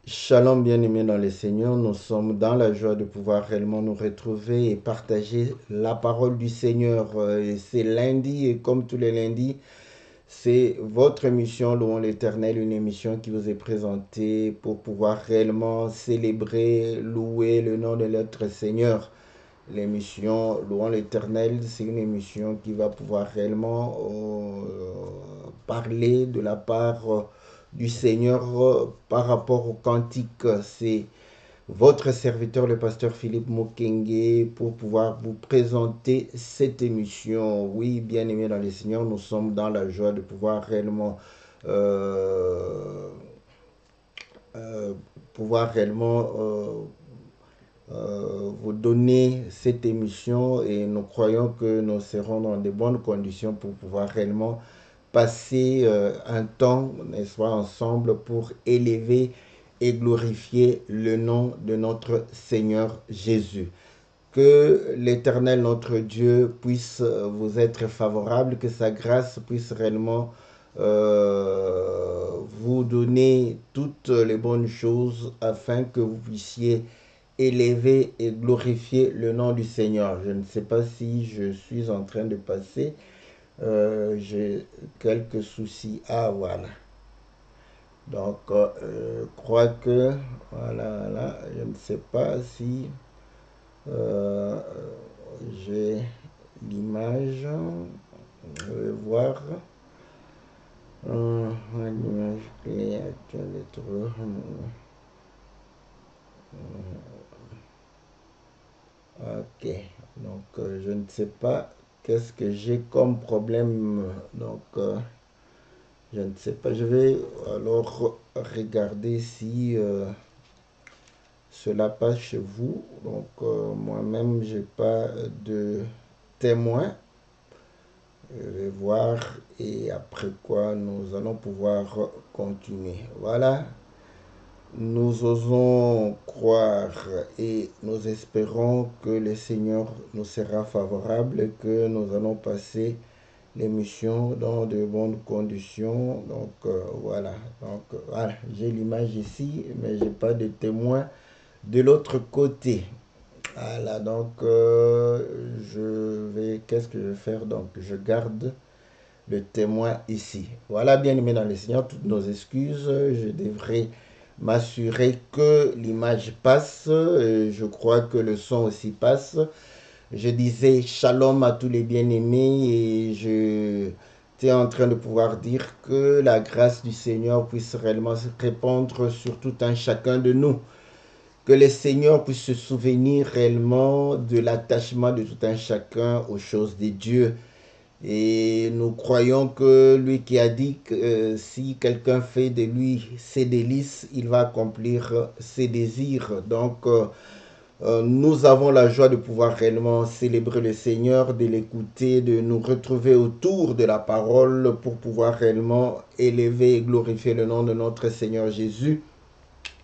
Shalom bien-aimés dans le Seigneur, nous sommes dans la joie de pouvoir réellement nous retrouver et partager la parole du Seigneur. C'est lundi et comme tous les lundis, c'est votre émission Louons l'Éternel, une émission qui vous est présentée pour pouvoir réellement célébrer, louer le nom de notre Seigneur. L'émission Louons l'Éternel, c'est une émission qui va pouvoir réellement parler de la part du Seigneur par rapport au cantique. C'est votre serviteur, le pasteur Philippe Mokenge, pour pouvoir vous présenter cette émission. Oui, bien aimé dans le Seigneur, nous sommes dans la joie de pouvoir réellement euh, euh, pouvoir réellement vous donner cette émission et nous croyons que nous serons dans de bonnes conditions pour pouvoir réellement passer un temps, n'est-ce pas, ensemble pour élever et glorifier le nom de notre Seigneur Jésus. Que l'Éternel, notre Dieu, puisse vous être favorable, que sa grâce puisse réellement vous donner toutes les bonnes choses afin que vous puissiez élever et glorifier le nom du Seigneur. Je ne sais pas si je suis en train de passer. J'ai quelques soucis. Ah, voilà. Donc, je crois que, voilà, je ne sais pas si euh, j'ai l'image. Je vais voir. L'image clé actuelle est trop. Ok, donc je ne sais pas qu'est-ce que j'ai comme problème. Donc, je ne sais pas. Je vais alors regarder si cela passe chez vous. Donc, moi-même, j'ai pas de témoin. Je vais voir et après quoi nous allons pouvoir continuer. Voilà. Nous osons croire et nous espérons que le Seigneur nous sera favorable et que nous allons passer l'émission dans de bonnes conditions. Donc voilà. Donc voilà, j'ai l'image ici, mais j'ai pas de témoin de l'autre côté. Voilà, donc je vais, qu'est-ce que je vais faire? Donc je garde le témoin ici. Voilà, bien aimé dans le Seigneur, toutes nos excuses. Je devrais m'assurer que l'image passe. Je crois que le son aussi passe. Je disais shalom à tous les bien-aimés et je étais en train de pouvoir dire que la grâce du Seigneur puisse réellement se répandre sur tout un chacun de nous. Que le Seigneur puisse se souvenir réellement de l'attachement de tout un chacun aux choses de Dieu. Et nous croyons que lui qui a dit que si quelqu'un fait de lui ses délices, il va accomplir ses désirs. Donc, nous avons la joie de pouvoir réellement célébrer le Seigneur, de l'écouter, de nous retrouver autour de la parole pour pouvoir réellement élever et glorifier le nom de notre Seigneur Jésus.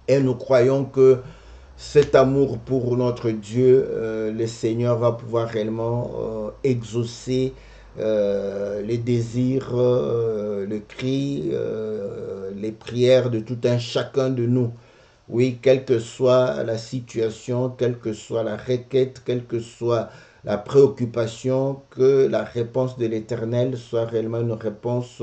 Et nous croyons que cet amour pour notre Dieu, le Seigneur va pouvoir réellement exaucer les désirs, le cri, les prières de tout un chacun de nous. Oui, quelle que soit la situation, quelle que soit la requête, quelle que soit la préoccupation, que la réponse de l'Éternel soit réellement une réponse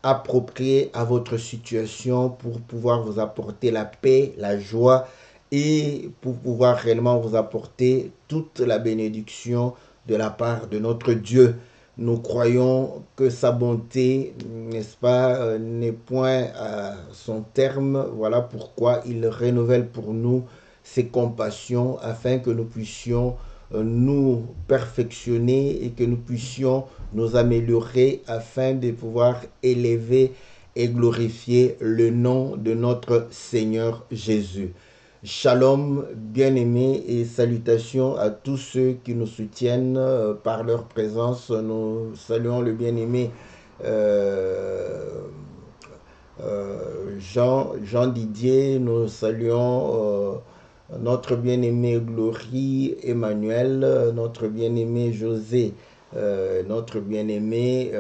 appropriée à votre situation pour pouvoir vous apporter la paix, la joie et pour pouvoir réellement vous apporter toute la bénédiction de la part de notre Dieu. Nous croyons que sa bonté, n'est-ce pas, n'est point à son terme. Voilà pourquoi il renouvelle pour nous ses compassions afin que nous puissions nous perfectionner et que nous puissions nous améliorer afin de pouvoir élever et glorifier le nom de notre Seigneur Jésus. Shalom, bien-aimés, et salutations à tous ceux qui nous soutiennent par leur présence. Nous saluons le bien-aimé Jean Didier, nous saluons notre bien-aimé Glory Emmanuel, notre bien-aimé José, notre bien-aimé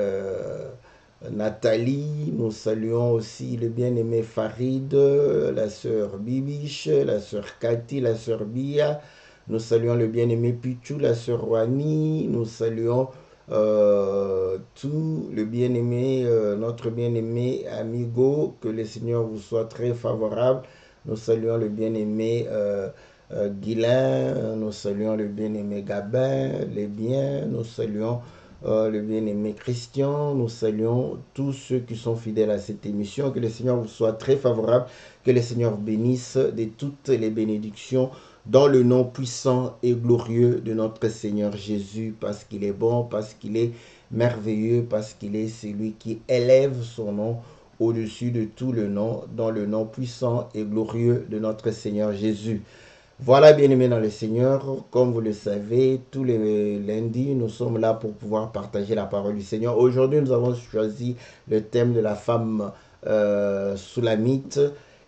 Nathalie, nous saluons aussi le bien-aimé Farid, la sœur Bibiche, la sœur Cathy, la sœur Bia. Nous saluons le bien-aimé Pichou, la sœur Wani. Nous saluons tout le bien-aimé, notre bien-aimé Amigo. Que le Seigneur vous soit très favorable. Nous saluons le bien-aimé Guilain. Nous saluons le bien-aimé Gabin, les biens. Nous saluons le bien-aimé Christian, nous saluons tous ceux qui sont fidèles à cette émission. Que le Seigneur vous soit très favorable, que le Seigneur bénisse de toutes les bénédictions dans le nom puissant et glorieux de notre Seigneur Jésus, parce qu'il est bon, parce qu'il est merveilleux, parce qu'il est celui qui élève son nom au-dessus de tout le nom, dans le nom puissant et glorieux de notre Seigneur Jésus. Voilà, bien-aimés dans le Seigneur, comme vous le savez, tous les lundis, nous sommes là pour pouvoir partager la parole du Seigneur. Aujourd'hui, nous avons choisi le thème de la femme soulamite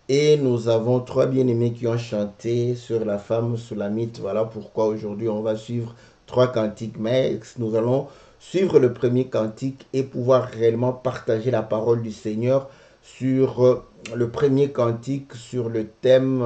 et nous avons 3 bien-aimés qui ont chanté sur la femme soulamite. Voilà pourquoi aujourd'hui, on va suivre 3 cantiques, mais nous allons suivre le premier cantique et pouvoir réellement partager la parole du Seigneur sur le premier cantique, sur le thème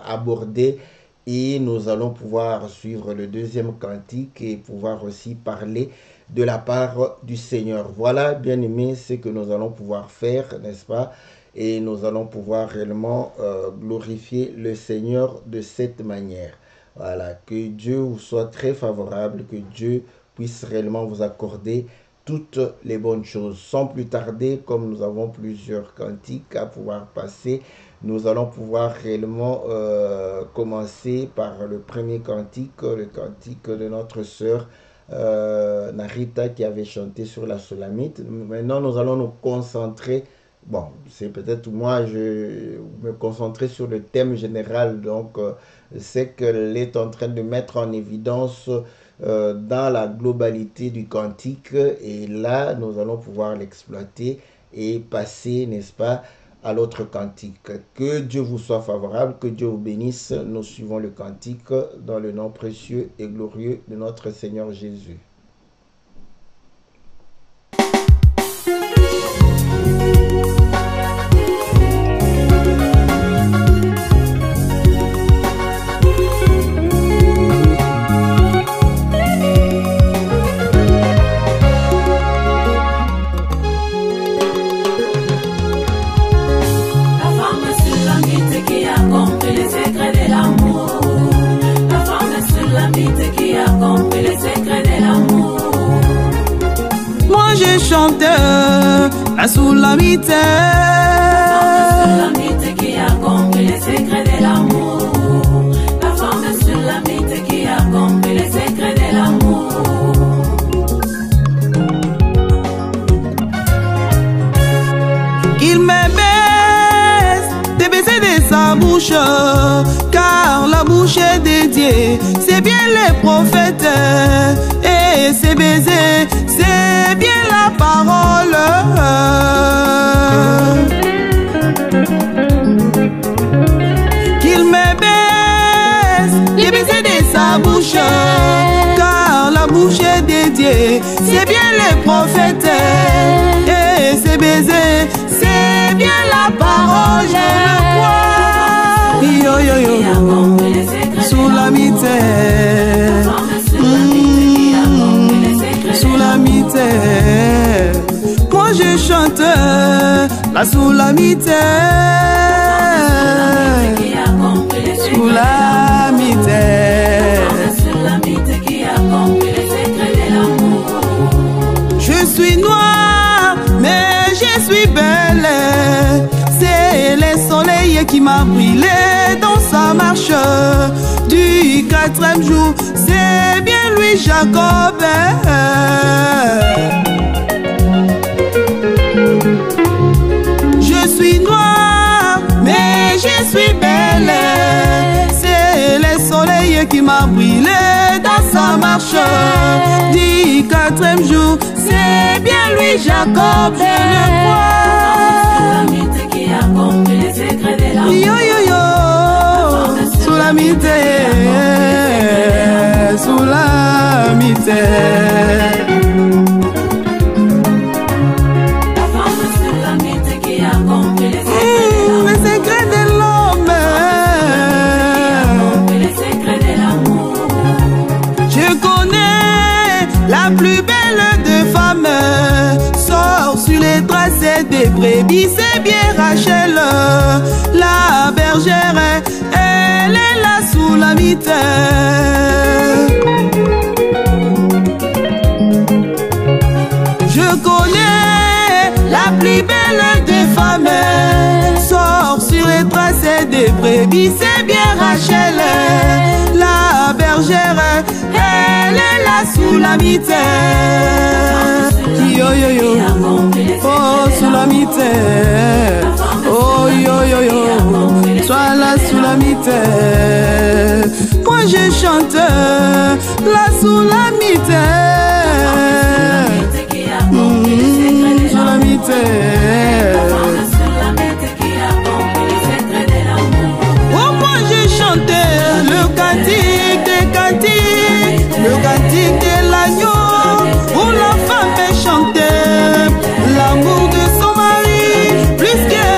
abordé, et nous allons pouvoir suivre le deuxième cantique et pouvoir aussi parler de la part du Seigneur. Voilà, bien aimé, ce que nous allons pouvoir faire, n'est-ce pas? Et nous allons pouvoir réellement glorifier le Seigneur de cette manière. Voilà, que Dieu vous soit très favorable, que Dieu puisse réellement vous accorder toutes les bonnes choses. Sans plus tarder, comme nous avons plusieurs cantiques à pouvoir passer, nous allons pouvoir réellement commencer par le premier cantique, le cantique de notre sœur Narita qui avait chanté sur la soulamite. Maintenant, nous allons nous concentrer, bon, c'est peut-être moi, je me concentrer sur le thème général, donc c'est qu'elle est en train de mettre en évidence dans la globalité du cantique, et là nous allons pouvoir l'exploiter et passer, n'est-ce pas, à l'autre cantique. Que Dieu vous soit favorable, que Dieu vous bénisse. Nous suivons le cantique dans le nom précieux et glorieux de notre Seigneur Jésus. Moi je chante la soulamite qui a compris les secrets de l'amour. La femme soulamite qui a compris les secrets de l'amour. Il me baise des baisers de sa bouche, car la bouche est dédiée, c'est bien les prophètes, et ses baisers, c'est bien la parole. Qu'il me baise des baisers de sa bouche, car la bouche est dédiée, c'est bien les prophètes, et ses baisers, c'est bien la parole. Je le crois. Yo yo yo, soulamite, soulamite. Moi je chante la soulamite, soulamite. Je suis noire, mais je suis belle. C'est le soleil qui m'a brûlé dans sa marche du 4e jour. C'est bien lui, Jacob. Je suis noire, mais je suis belle. C'est le soleil qui m'a brûlé dans sa marche du 4e jour. C'est bien lui, Jacob. Je le crois. Yo yo yo, soulamite, soulamite. brebis, c'est bien Rachel, la bergère, elle est là sous la mitaine. Je connais la plus belle des femmes, sort sur les traces des brebis, c'est bien Rachel, la bergère, elle est là sous la mitaine. Yo yo yo, oh sous la mitaine, oh yo yo yo, sois là sous la mitaine. Moi je chante là sous la mitaine, sous la mitaine. Oh moi je chante le cantique des cantiques, le cantique de l'agneau. Où la femme est chantée, l'amour de son mari, plus que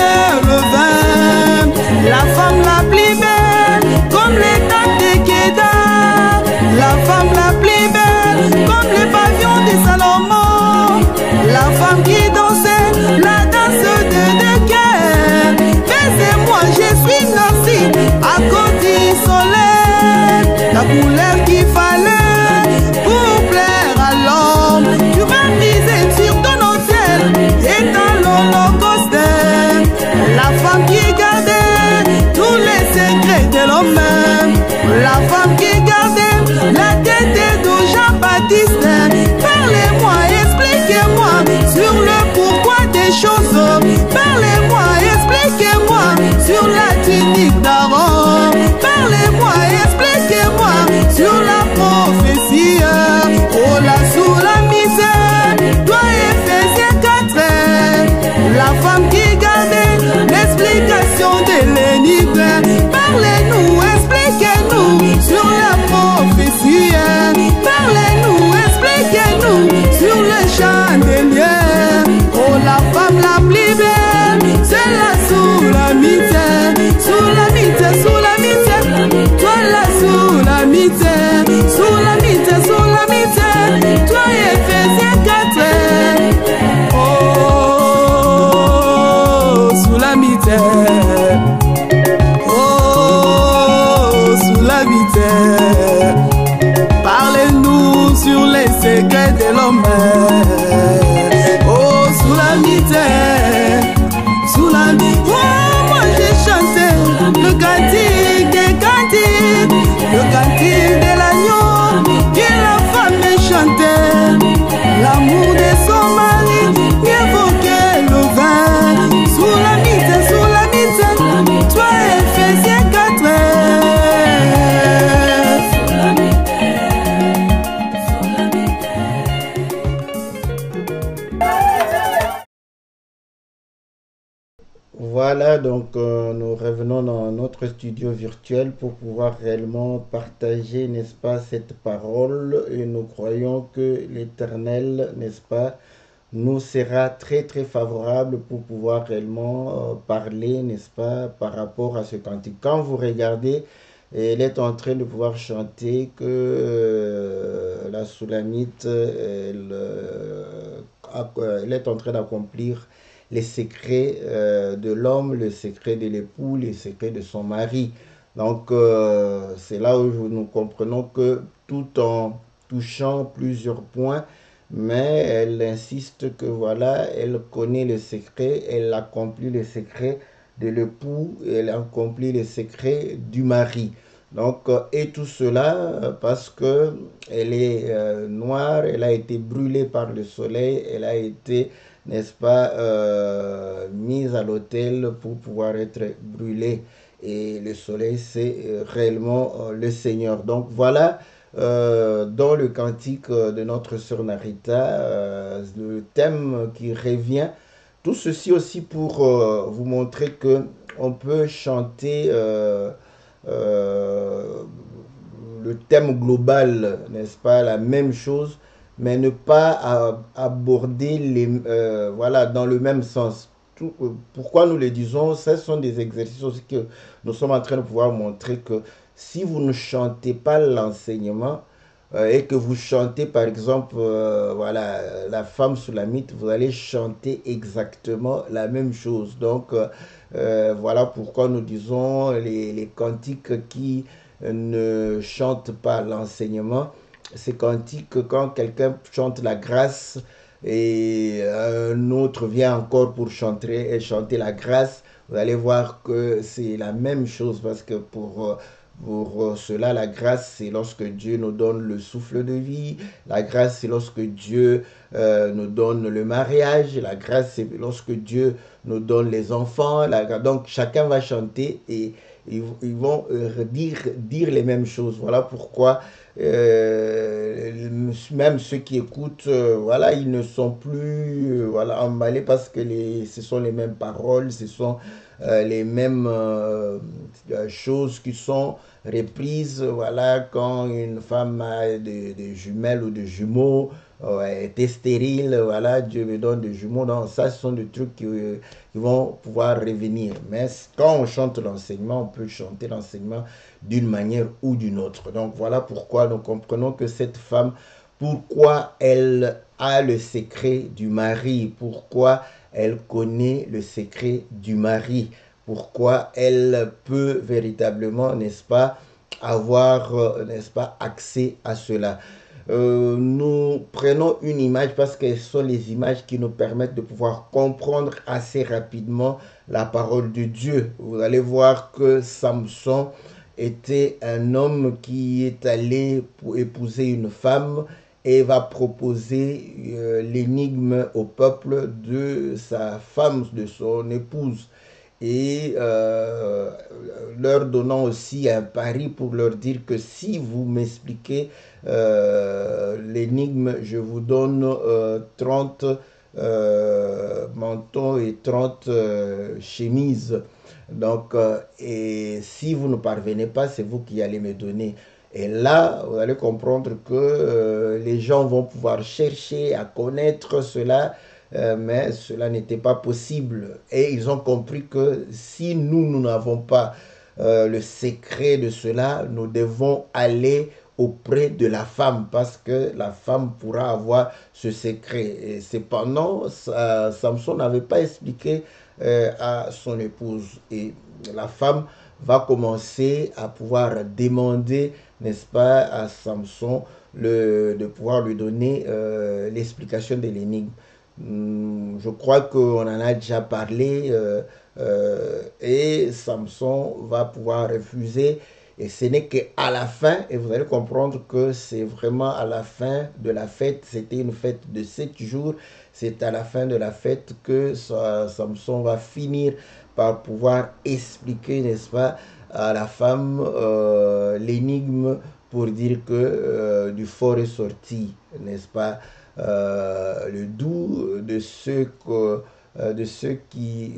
le vin. La femme la plus belle, comme les dames de Kédar. La femme la plus belle, comme les pavillons de Salomon. La femme qui dansait, la danse de cœur. Baisez-moi, je suis Nancy, à cause du soleil. La couleur qu'il fallait pour plaire à l'homme. Tu vas miser sur ton autel et dans l'holocauste. La femme qui gardait tous les secrets de l'homme. La femme qui gardait la tête de Jean-Baptiste. Parlez-moi, expliquez-moi sur le pourquoi des choses. Parlez-moi, expliquez-moi sur la tunique d'Aaron. Parlez-moi, expliquez-moi sur la prophétie. Oh là sous la misère, toi Éphésiens 4. La femme qui gardait l'explication de l'énigme. Parlez-nous, expliquez-nous sur la prophétie. Parlez-nous, expliquez-nous sur le chandelier. Oh la femme la plus belle, c'est là sous la mitaine, sous la mitaine, sous la mitaine. Toi là sous la mitaine, sous la mitaine, sous la mitaine. Toi Éphésiens 4. Oh sous la mitaine, oh sous la mitaine. Parlez-nous sur les secrets de l'homme. Oh sous la mitaine, sous la mitaine. Oh moi j'ai chanté le cantique des cantiques, le cantique de l'agneau. Et la femme est chantée, l'amour de son mari, mieux vaut que le vin. Sous la mitaine, sous la mitaine, toi Éphésiens 4. Voilà, donc nous revenons dans notre studio virtuel pour pouvoir réellement partager, n'est-ce pas, cette parole. Et nous croyons que l'Éternel, n'est-ce pas, nous sera très très favorable pour pouvoir réellement parler, n'est-ce pas, par rapport à ce cantique. Quand vous regardez, elle est en train de pouvoir chanter que la Soulamite, elle est en train d'accomplir les secrets de l'homme, les secrets de l'époux, les secrets de son mari. Donc, c'est là où nous comprenons que tout en touchant plusieurs points, mais elle insiste que voilà, elle connaît les secrets, elle accomplit les secrets de l'époux, elle accomplit les secrets du mari. Donc, et tout cela parce que elle est noire, elle a été brûlée par le soleil, elle a été, n'est-ce pas, mise à l'autel pour pouvoir être brûlée. Et le soleil, c'est réellement le Seigneur. Donc voilà, dans le cantique de notre sœur Narita, le thème qui revient. Tout ceci aussi pour vous montrer que on peut chanter le thème global, n'est-ce pas, la même chose, mais ne pas aborder les, voilà, dans le même sens. Pourquoi nous le disons? Ce sont des exercices aussi que nous sommes en train de pouvoir montrer que si vous ne chantez pas l'enseignement, et que vous chantez par exemple, voilà, la femme soulamite, vous allez chanter exactement la même chose. Donc voilà pourquoi nous disons les cantiques qui ne chantent pas l'enseignement. Ces cantiques, quand quelqu'un chante la grâce et un autre vient encore pour chanter la grâce, vous allez voir que c'est la même chose parce que pour cela, la grâce, c'est lorsque Dieu nous donne le souffle de vie. La grâce, c'est lorsque Dieu nous donne le mariage. La grâce, c'est lorsque Dieu nous donne les enfants. Donc, chacun va chanter et ils vont dire les mêmes choses. Voilà pourquoi même ceux qui écoutent, voilà, ils ne sont plus voilà, emballés parce que ce sont les mêmes paroles, ce sont les mêmes choses qui sont reprises. Voilà, quand une femme a des jumelles ou des jumeaux, était stérile, voilà, Dieu me donne des jumeaux. Donc ça, ce sont des trucs qui vont pouvoir revenir. Mais quand on chante l'enseignement, on peut chanter l'enseignement d'une manière ou d'une autre. Donc voilà pourquoi nous comprenons que cette femme, pourquoi elle a le secret du mari, pourquoi elle connaît le secret du mari, pourquoi elle peut véritablement, n'est-ce pas, avoir, n'est-ce pas, accès à cela. Nous prenons une image parce que ce sont les images qui nous permettent de pouvoir comprendre assez rapidement la parole de Dieu. Vous allez voir que Samson était un homme qui est allé pour épouser une femme et va proposer l'énigme au peuple de sa femme, de son épouse. Et leur donnant aussi un pari pour leur dire que si vous m'expliquez l'énigme, je vous donne 30 manteaux et 30 chemises. Donc, et si vous ne parvenez pas, c'est vous qui allez me donner. Et là, vous allez comprendre que les gens vont pouvoir chercher à connaître cela, mais cela n'était pas possible. Et ils ont compris que si nous n'avons pas le secret de cela, nous devons aller auprès de la femme parce que la femme pourra avoir ce secret. Et cependant, Samson n'avait pas expliqué à son épouse. Et la femme va commencer à pouvoir demander, n'est-ce pas, à Samson de pouvoir lui donner l'explication de l'énigme. Je crois qu'on en a déjà parlé et Samson va pouvoir refuser. Et ce n'est qu'à la fin, et vous allez comprendre que c'est vraiment à la fin de la fête, c'était une fête de 7 jours, c'est à la fin de la fête que Samson va finir par pouvoir expliquer, n'est-ce pas, à la femme l'énigme pour dire que du fort est sorti, n'est-ce pas, le doux de ceux qui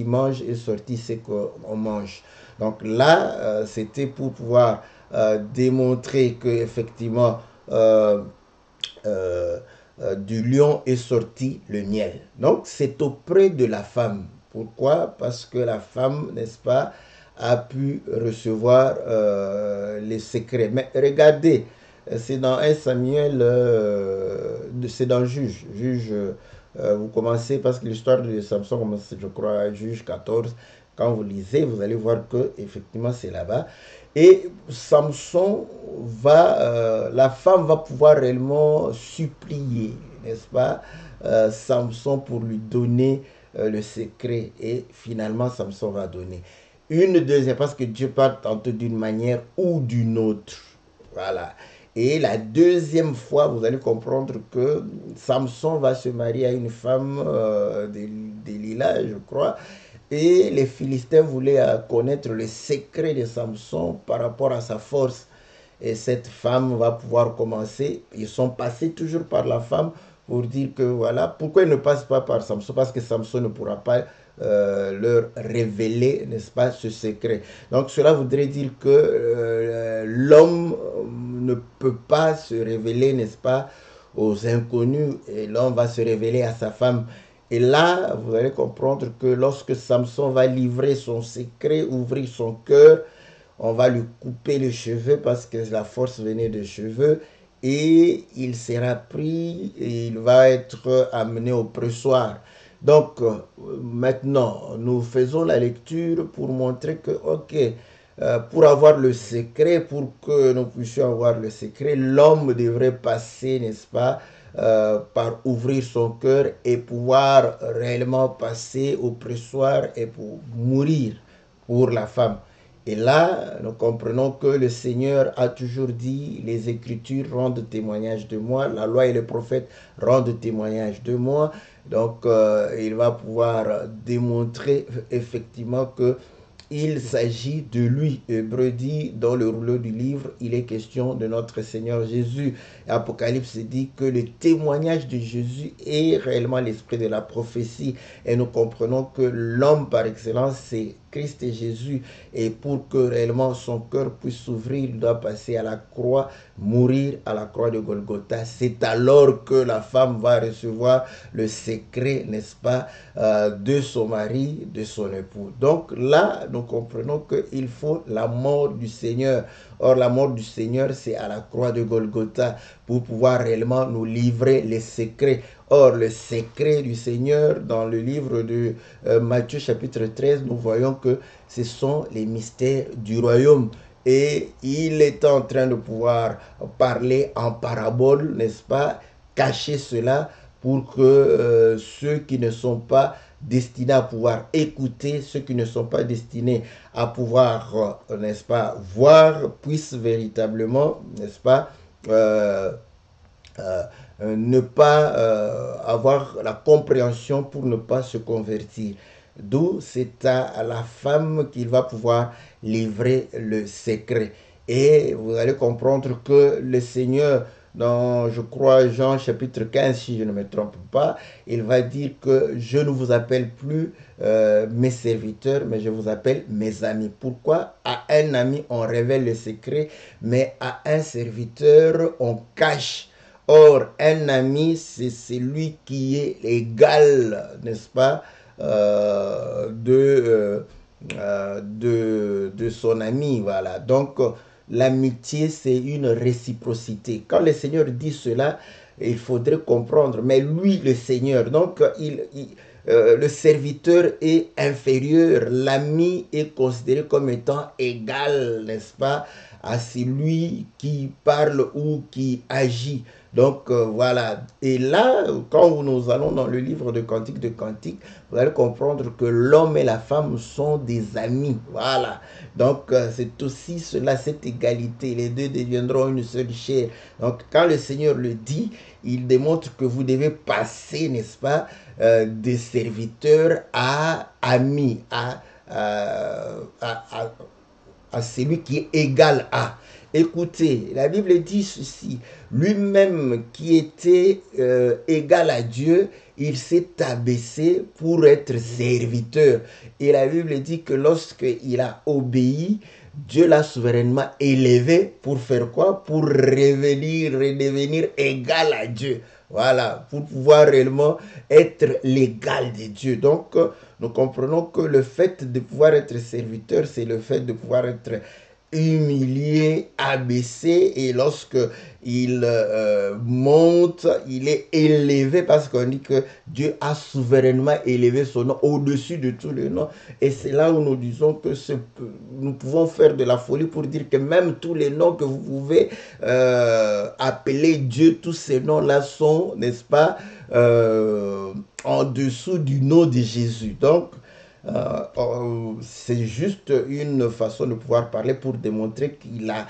mangent est sorti ce qu'on mange. Donc là, c'était pour pouvoir démontrer que effectivement du lion est sorti le miel. Donc c'est auprès de la femme. Pourquoi? Parce que la femme, n'est-ce pas, a pu recevoir les secrets. Mais regardez, c'est dans 1 Samuel, c'est dans Juge. Vous commencez, parce que l'histoire de Samson commence, je crois, à Juge 14. Quand vous lisez, vous allez voir que effectivement c'est là-bas. Et Samson la femme va pouvoir réellement supplier, n'est-ce pas, Samson pour lui donner le secret. Et finalement, Samson va donner. Une deuxième, parce que Dieu parle tantôt d'une manière ou d'une autre. Voilà. Et la deuxième fois, vous allez comprendre que Samson va se marier à une femme des Lilas, je crois. Et les Philistins voulaient connaître le secret de Samson par rapport à sa force. Et cette femme va pouvoir commencer. Ils sont passés toujours par la femme pour dire que voilà. Pourquoi ils ne passent pas par Samson? Parce que Samson ne pourra pas leur révéler, n'est-ce pas, ce secret. Donc cela voudrait dire que l'homme ne peut pas se révéler, n'est-ce pas, aux inconnus. Et l'homme va se révéler à sa femme. Et là, vous allez comprendre que lorsque Samson va livrer son secret, ouvrir son cœur, on va lui couper les cheveux parce que la force venait des cheveux et il sera pris et il va être amené au pressoir. Donc, maintenant, nous faisons la lecture pour montrer que, ok, pour avoir le secret, pour que nous puissions avoir le secret, l'homme devrait passer, n'est-ce pas, par ouvrir son cœur et pouvoir réellement passer au pressoir et pour mourir pour la femme. Et là, nous comprenons que le Seigneur a toujours dit, les Écritures rendent témoignage de moi, la loi et les prophètes rendent témoignage de moi. Donc, il va pouvoir démontrer effectivement que il s'agit de lui. Hébreu dit, dans le rouleau du livre, il est question de notre Seigneur Jésus. Apocalypse dit que le témoignage de Jésus est réellement l'esprit de la prophétie. Et nous comprenons que l'homme par excellence, c'est Christ et Jésus. Et pour que réellement son cœur puisse s'ouvrir, il doit passer à la croix, mourir à la croix de Golgotha. C'est alors que la femme va recevoir le secret, n'est-ce pas, de son mari, de son époux. Donc là, nous comprenons qu'il faut la mort du Seigneur. Or, la mort du Seigneur, c'est à la croix de Golgotha pour pouvoir réellement nous livrer les secrets. Or, le secret du Seigneur, dans le livre de Matthieu chapitre 13, nous voyons que ce sont les mystères du royaume. Et il est en train de pouvoir parler en parabole, n'est-ce pas, cacher cela pour que ceux qui ne sont pas destinés à pouvoir écouter, ceux qui ne sont pas destinés à pouvoir, n'est-ce pas, voir, puissent véritablement, n'est-ce pas, ne pas avoir la compréhension pour ne pas se convertir. D'où c'est à la femme qu'il va pouvoir livrer le secret. Et vous allez comprendre que le Seigneur, dans, je crois, Jean chapitre 15, si je ne me trompe pas, il va dire que je ne vous appelle plus mes serviteurs, mais je vous appelle mes amis. Pourquoi? À un ami, on révèle le secret, mais à un serviteur, on cache. Or, un ami, c'est celui qui est égal, n'est-ce pas, de son ami, voilà. Donc, l'amitié, c'est une réciprocité. Quand le Seigneur dit cela, il faudrait comprendre. Mais lui, le Seigneur, donc, le serviteur est inférieur. L'ami est considéré comme étant égal, n'est-ce pas, à celui qui parle ou qui agit. Donc, voilà. Et là, quand nous allons dans le livre de Cantique, vous allez comprendre que l'homme et la femme sont des amis. Voilà. Donc, c'est aussi cela, cette égalité. Les deux deviendront une seule chair. Donc, quand le Seigneur le dit, il démontre que vous devez passer, n'est-ce pas, de serviteurs à amis, à celui qui est égal à. Écoutez, la Bible dit ceci, lui-même qui était égal à Dieu, il s'est abaissé pour être serviteur. Et la Bible dit que lorsqu'il a obéi, Dieu l'a souverainement élevé pour faire quoi? Pour redevenir égal à Dieu. Voilà, pour pouvoir réellement être l'égal de Dieu. Donc, nous comprenons que le fait de pouvoir être serviteur, c'est le fait de pouvoir être humilié, abaissé, et lorsque il monte, il est élevé parce qu'on dit que Dieu a souverainement élevé son nom au-dessus de tous les noms. Et c'est là où nous disons que nous pouvons faire de la folie pour dire que même tous les noms que vous pouvez appeler Dieu, tous ces noms-là sont, n'est-ce pas, en dessous du nom de Jésus. Donc, c'est juste une façon de pouvoir parler pour démontrer qu'il a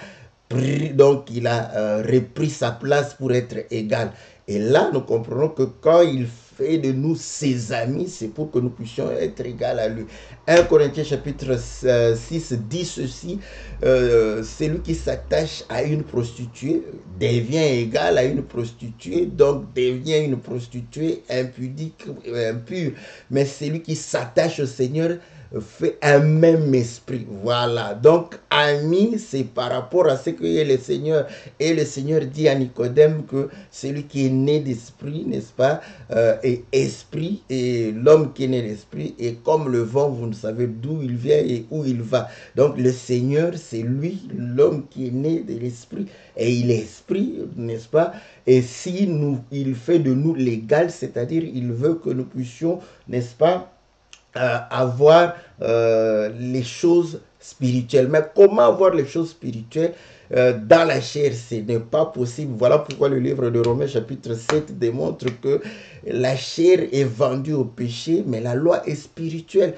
pris, donc il a repris sa place pour être égal. Et là, nous comprenons que quand il fait de nous ses amis, c'est pour que nous puissions être égal à lui. 1 Corinthiens chapitre 6 dit ceci, celui qui s'attache à une prostituée devient égal à une prostituée, donc devient une prostituée impudique, impure. Mais celui qui s'attache au Seigneur fait un même esprit. Voilà. Donc, ami, c'est par rapport à ce que le Seigneur, et le Seigneur dit à Nicodème que celui qui est né d'esprit, n'est-ce pas, est esprit, et l'homme qui est né d'esprit est comme le vent, vous ne savez d'où il vient et où il va. Donc, le Seigneur, c'est lui, l'homme qui est né de l'esprit, et il est esprit, n'est-ce pas? Et si il fait de nous l'égal, c'est-à-dire il veut que nous puissions, n'est-ce pas, avoir les choses spirituelles. Mais comment avoir les choses spirituelles dans la chair? Ce n'est pas possible. Voilà pourquoi le livre de Romains chapitre 7 démontre que la chair est vendue au péché, mais la loi est spirituelle.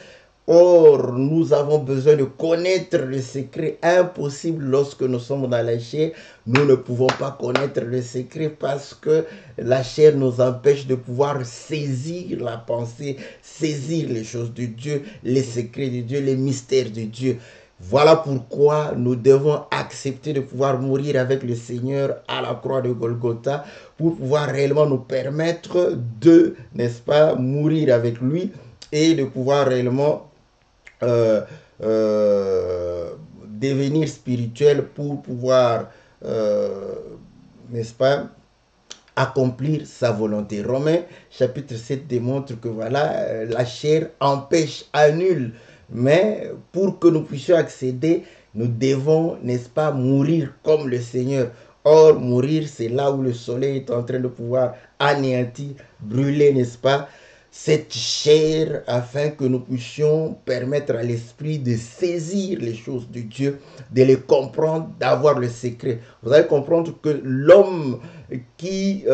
Or, nous avons besoin de connaître le secret. Impossible lorsque nous sommes dans la chair. Nous ne pouvons pas connaître le secret parce que la chair nous empêche de pouvoir saisir la pensée, saisir les choses de Dieu, les secrets de Dieu, les mystères de Dieu. Voilà pourquoi nous devons accepter de pouvoir mourir avec le Seigneur à la croix de Golgotha pour pouvoir réellement nous permettre de, n'est-ce pas, mourir avec lui et de pouvoir réellement devenir spirituel pour pouvoir, n'est-ce pas, accomplir sa volonté. Romains chapitre 7 démontre que voilà, la chair empêche, annule, mais pour que nous puissions accéder, nous devons, n'est-ce pas, mourir comme le Seigneur. Or, mourir, c'est là où le soleil est en train de pouvoir anéantir, brûler, n'est-ce pas, cette chair, afin que nous puissions permettre à l'esprit de saisir les choses de Dieu, de les comprendre, d'avoir le secret. Vous allez comprendre que l'homme qui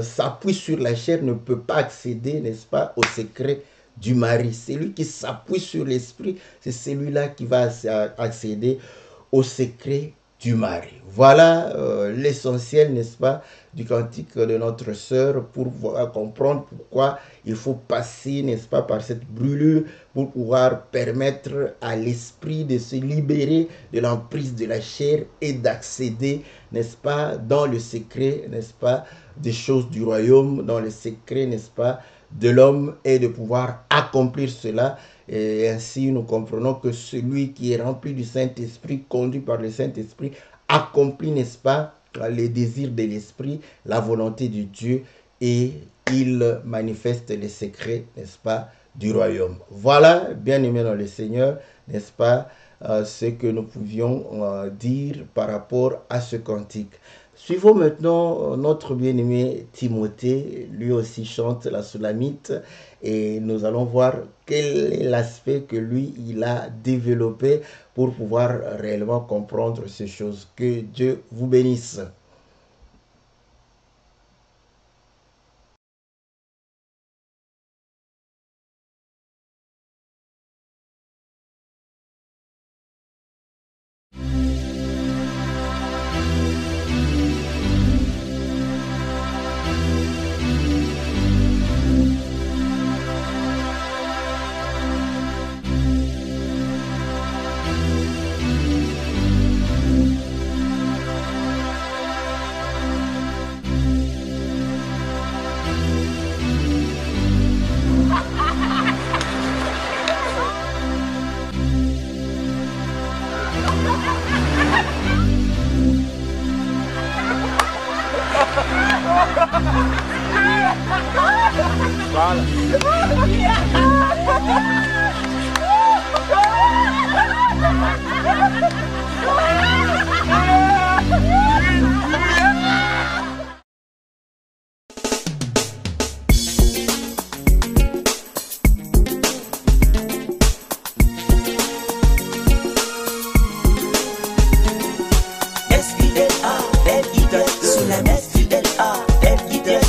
s'appuie sur la chair ne peut pas accéder, n'est-ce pas, au secret du mari. Celui qui s'appuie sur l'esprit, c'est celui-là qui va accéder au secret du mari. Voilà l'essentiel, n'est-ce pas, du cantique de notre sœur pour comprendre pourquoi il faut passer, n'est-ce pas, par cette brûlure pour pouvoir permettre à l'esprit de se libérer de l'emprise de la chair et d'accéder, n'est-ce pas, dans le secret, n'est-ce pas, des choses du royaume, dans le secret, n'est-ce pas, de l'homme et de pouvoir accomplir cela. Et ainsi, nous comprenons que celui qui est rempli du Saint-Esprit, conduit par le Saint-Esprit, accomplit, n'est-ce pas, les désirs de l'Esprit, la volonté de Dieu, et il manifeste les secrets, n'est-ce pas, du royaume. Voilà, bien aimé dans le Seigneur, n'est-ce pas, ce que nous pouvions dire par rapport à ce cantique. Suivons maintenant notre bien-aimé Timothée, lui aussi chante la Soulamite, et nous allons voir quel est l'aspect que lui, il a développé pour pouvoir réellement comprendre ces choses. Que Dieu vous bénisse.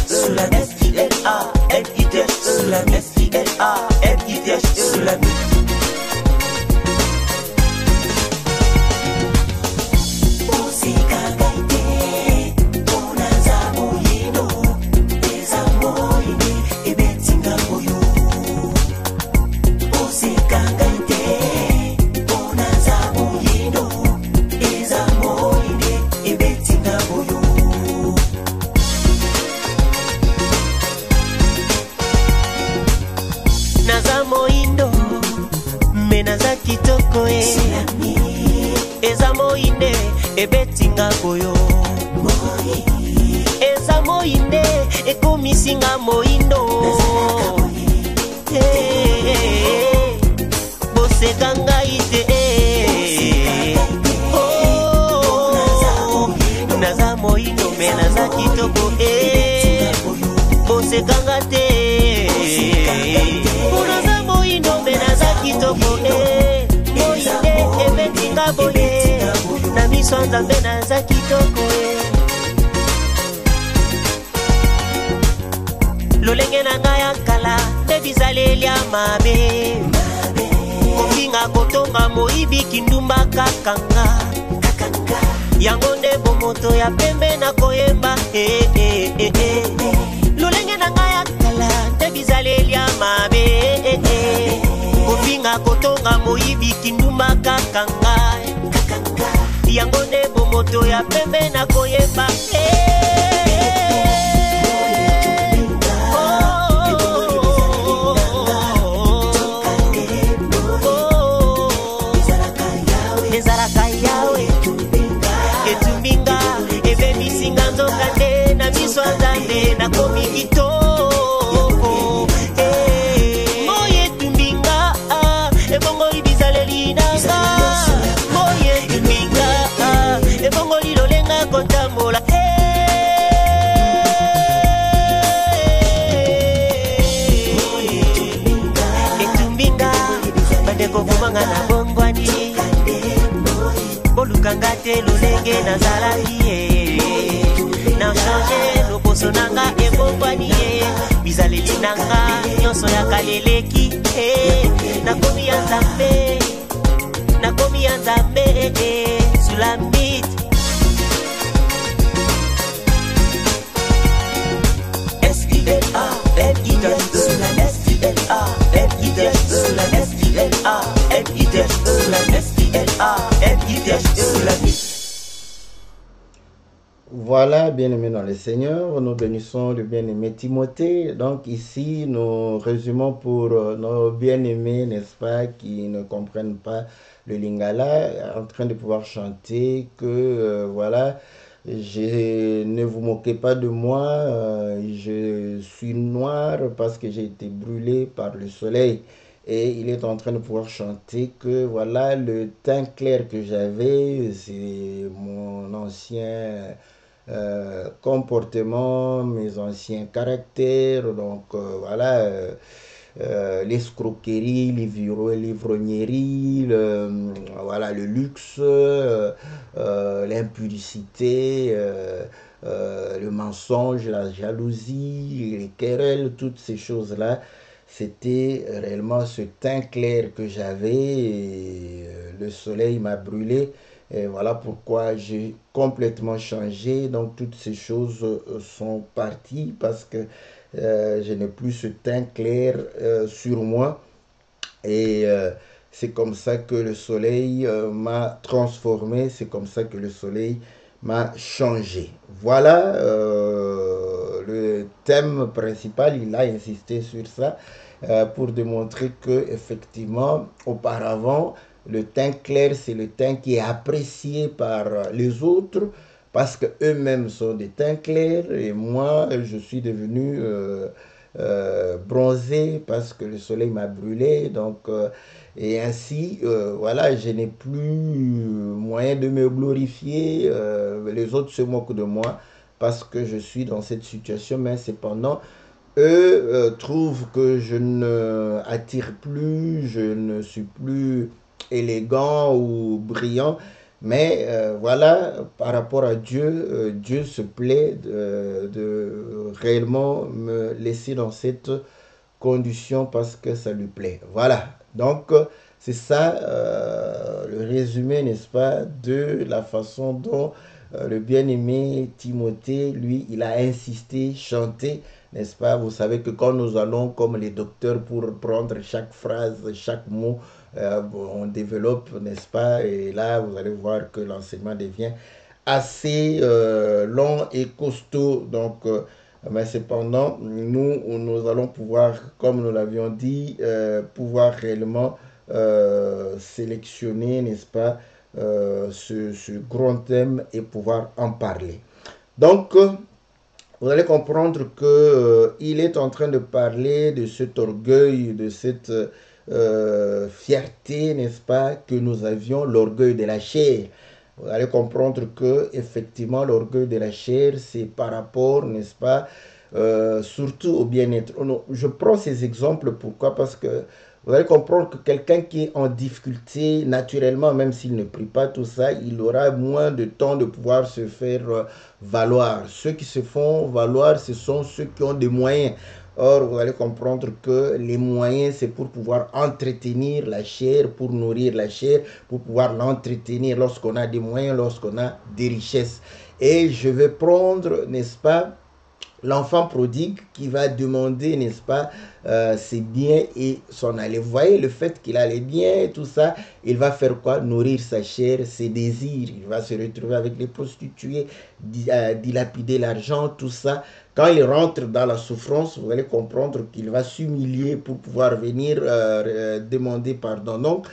Sous la eza moinde ebetinga boyo eza moinde ekomisinga moindo boseka ngai te naza moindo me naza kitoko boseka nga te naza moindo me naza kitoko moinde ebetinga boye na miso nzambe naza kitoko lolenge na ngai ya kala nde bizaleli ya mabe kofinga kotonga moyibi kindumba kakanga yango nde bomoto ya pembe na koyemba lolenge na ngai ya kala nde bizaleli ya mabe kofinga kotonga moyibi kindumba kakanga yango nde bomoto ya pembe na koyemba ezalaka yawe etumbinga ebebisinga nzoka nde na miso ya nzambe nakomi kitoko moye etumbinga ebongoli bizaleli nanga moye etumbinga ebongoli lolenga kotambola etumbinga bandeko vumanga na bongwani bolukanga te lolenge nazalaki na change loposo nanga ebongwani bizaleli nanga nyonso ya kaleleki nakomi ya nzambe nakomi ya nzambe sulamit Voilà, bien-aimés dans le Seigneur, nous bénissons le bien-aimé Timothée. Donc ici, nous résumons pour nos bien-aimés, n'est-ce pas, qui ne comprennent pas le lingala, en train de pouvoir chanter que, voilà, ne vous moquez pas de moi, je suis noir parce que j'ai été brûlé par le soleil. Et il est en train de pouvoir chanter que voilà, le teint clair que j'avais, c'est mon ancien comportement, mes anciens caractères, donc voilà, l'escroquerie, l'ivrognerie, voilà, le luxe, l'impudicité, le mensonge, la jalousie, les querelles, toutes ces choses-là. C'était réellement ce teint clair que j'avais, le soleil m'a brûlé, et voilà pourquoi j'ai complètement changé. Donc toutes ces choses sont parties parce que je n'ai plus ce teint clair sur moi, et c'est comme ça que le soleil m'a transformé, c'est comme ça que le soleil m'a changé. Voilà le thème principal, il a insisté sur ça pour démontrer que effectivement auparavant le teint clair c'est le teint qui est apprécié par les autres parce que eux-mêmes sont des teints clairs, et moi je suis devenu bronzé parce que le soleil m'a brûlé, donc et ainsi voilà, je n'ai plus moyen de me glorifier, les autres se moquent de moi parce que je suis dans cette situation, mais cependant eux trouvent que je ne attire plus, je ne suis plus élégant ou brillant, mais voilà, par rapport à Dieu, Dieu se plaît de réellement me laisser dans cette condition parce que ça lui plaît. Voilà, donc c'est ça le résumé, n'est-ce pas, de la façon dont le bien-aimé Timothée, lui, il a insisté, chanté, n'est-ce pas? Vous savez que quand nous allons comme les docteurs pour prendre chaque phrase, chaque mot, on développe, n'est-ce pas? Et là, vous allez voir que l'enseignement devient assez long et costaud. Donc, mais cependant, nous allons pouvoir, comme nous l'avions dit, pouvoir réellement sélectionner, n'est-ce pas, ce grand thème et pouvoir en parler. Donc, vous allez comprendre que il est en train de parler de cet orgueil, de cette fierté, n'est-ce pas, que nous avions, l'orgueil de la chair. Vous allez comprendre que effectivement l'orgueil de la chair, c'est par rapport, n'est-ce pas, surtout au bien-être. Je prends ces exemples, pourquoi? Parce que vous allez comprendre que quelqu'un qui est en difficulté, naturellement, même s'il ne prie pas tout ça, il aura moins de temps de pouvoir se faire valoir. Ceux qui se font valoir, ce sont ceux qui ont des moyens. Or, vous allez comprendre que les moyens, c'est pour pouvoir entretenir la chair, pour nourrir la chair, pour pouvoir l'entretenir lorsqu'on a des moyens, lorsqu'on a des richesses. Et je vais prendre, n'est-ce pas, l'enfant prodigue qui va demander, n'est-ce pas, ses biens et son aller. Vous voyez, le fait qu'il a les biens et tout ça, il va faire quoi? Nourrir sa chair, ses désirs. Il va se retrouver avec les prostituées, dilapider l'argent, tout ça. Quand il rentre dans la souffrance, vous allez comprendre qu'il va s'humilier pour pouvoir venir demander pardon. Donc,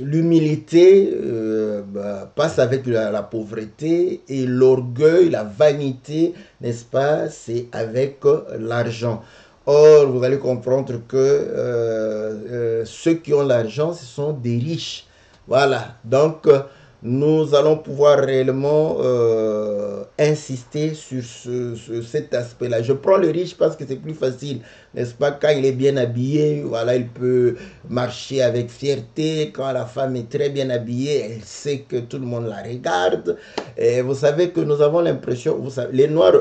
l'humilité passe avec la pauvreté, et l'orgueil, la vanité, n'est-ce pas, c'est avec l'argent. Or, vous allez comprendre que ceux qui ont l'argent, ce sont des riches. Voilà, donc nous allons pouvoir réellement insister sur cet aspect-là. Je prends le riche parce que c'est plus facile, n'est-ce pas? Quand il est bien habillé, voilà, il peut marcher avec fierté. Quand la femme est très bien habillée, elle sait que tout le monde la regarde. Et vous savez que nous avons l'impression, vous savez, les Noirs,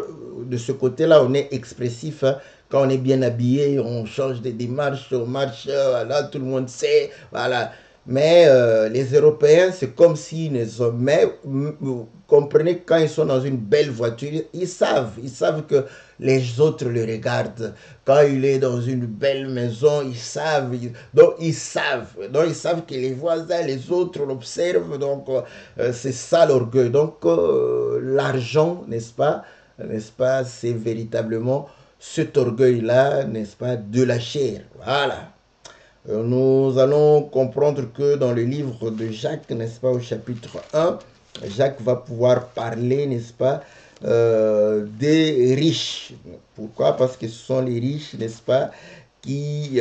de ce côté-là, on est expressif, hein. Quand on est bien habillé, on change de démarche, on marche, voilà, tout le monde sait, voilà. Mais les Européens, c'est comme s'ils ne sont... Mais vous comprenez, quand ils sont dans une belle voiture, ils savent que les autres le regardent. Quand il est dans une belle maison, ils savent. Donc, ils savent que les voisins, les autres l'observent. Donc, c'est ça l'orgueil. Donc, l'argent, n'est-ce pas, c'est véritablement cet orgueil-là, n'est-ce pas, de la chair. Voilà. Nous allons comprendre que dans le livre de Jacques, n'est-ce pas, au chapitre 1, Jacques va pouvoir parler, n'est-ce pas, des riches. Pourquoi? Parce que ce sont les riches, n'est-ce pas, qui